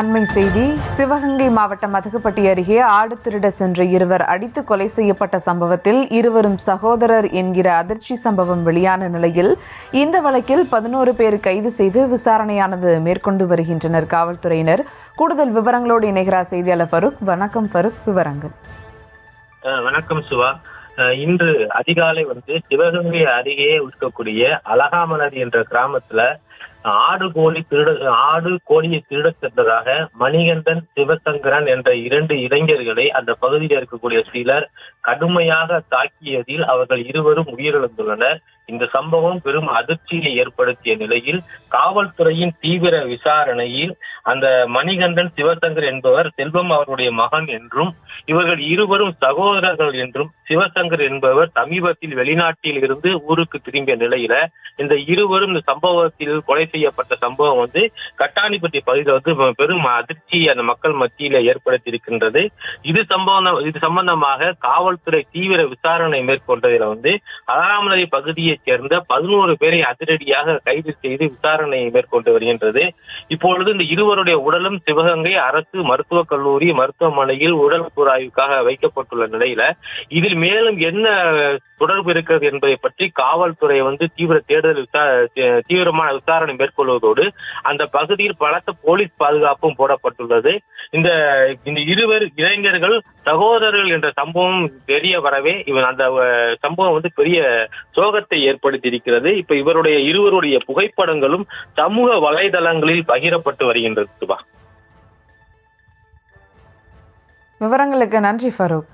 அண்மை செய்தி. சிவகங்கை மாவட்டம் மதகுப்பட்டி அருகே ஆடு திருட சென்ற இருவர் அடித்து கொலை செய்யப்பட்ட சம்பவத்தில் இருவரும் சகோதரர் என்கிற அதிர்ச்சி சம்பவம் வெளியான நிலையில் இந்த வழக்கில் 11 பேர் கைது செய்து விசாரணையானது மேற்கொண்டு வருகின்றனர் காவல்துறையினர். கூடுதல் விவரங்களோடு இணைகிறார் செய்தியாளர் ஃபருக். வணக்கம் ஃபருக், விவரங்கள். வணக்கம் சிவா. இன்று அதிகாலை சிவகங்கை அருகே இருக்கக்கூடிய அலகாமலர் என்ற கிராமத்துல ஆடு கோழியை திருட சென்றதாக மணிகண்டன், சிவசங்கரன் என்ற 2 இளைஞர்களை அந்த பகுதியில் இருக்கக்கூடிய சிலர் கடுமையாக தாக்கியதில் அவர்கள் இருவரும் உயிரிழந்துள்ளனர். இந்த சம்பவம் பெரும் அதிர்ச்சியை ஏற்படுத்திய நிலையில் காவல்துறையின் தீவிர விசாரணையில் அந்த மணிகண்டன், சிவசங்கர் என்பவர் செல்வம் அவருடைய மகன் என்றும், இவர்கள் இருவரும் சகோதரர்கள் என்றும், சிவசங்கர் என்பவர் சமீபத்தில் வெளிநாட்டில் இருந்து ஊருக்கு திரும்பிய நிலையில இந்த இருவரும் இந்த சம்பவத்தில் கொலை செய்யப்பட்ட சம்பவம் கட்டாணிப்பட்டி பகுதியில் பெரும் அதிர்ச்சியை அந்த மக்கள் மத்தியில ஏற்படுத்தி இருக்கின்றது. இது சம்பந்தமாக காவல்துறை தீவிர விசாரணை மேற்கொண்டதில் அலகாமலரி பகுதியைச் சேர்ந்த 11 பேரை அதிரடியாக கைது செய்து விசாரணையை மேற்கொண்டு வருகின்றது. இப்பொழுது இந்த இருவருடைய உடலும் சிவகங்கை அரசு மருத்துவக் கல்லூரி மருத்துவமனையில் உடல் ஆய்வுக்காக வைக்கப்பட்டுள்ள நிலையில இதில் மேலும் என்ன தொடர்பு இருக்கிறது என்பதை பற்றி காவல்துறை தீவிரமான விசாரணை மேற்கொள்வதோடு அந்த பகுதியில் பலத்த போலீஸ் பாதுகாப்பும் போடப்பட்டுள்ளது. இந்த இருவர் இளைஞர்கள் சகோதரர்கள் என்ற சம்பவம் தெரிய வரவே அந்த சம்பவம் பெரிய சோகத்தை ஏற்படுத்தி இருக்கிறது. இப்ப இருவருடைய புகைப்படங்களும் சமூக வலைதளங்களில் பகிரப்பட்டு வருகின்றது. விவரங்களுக்கு நன்றி ஃபருக்.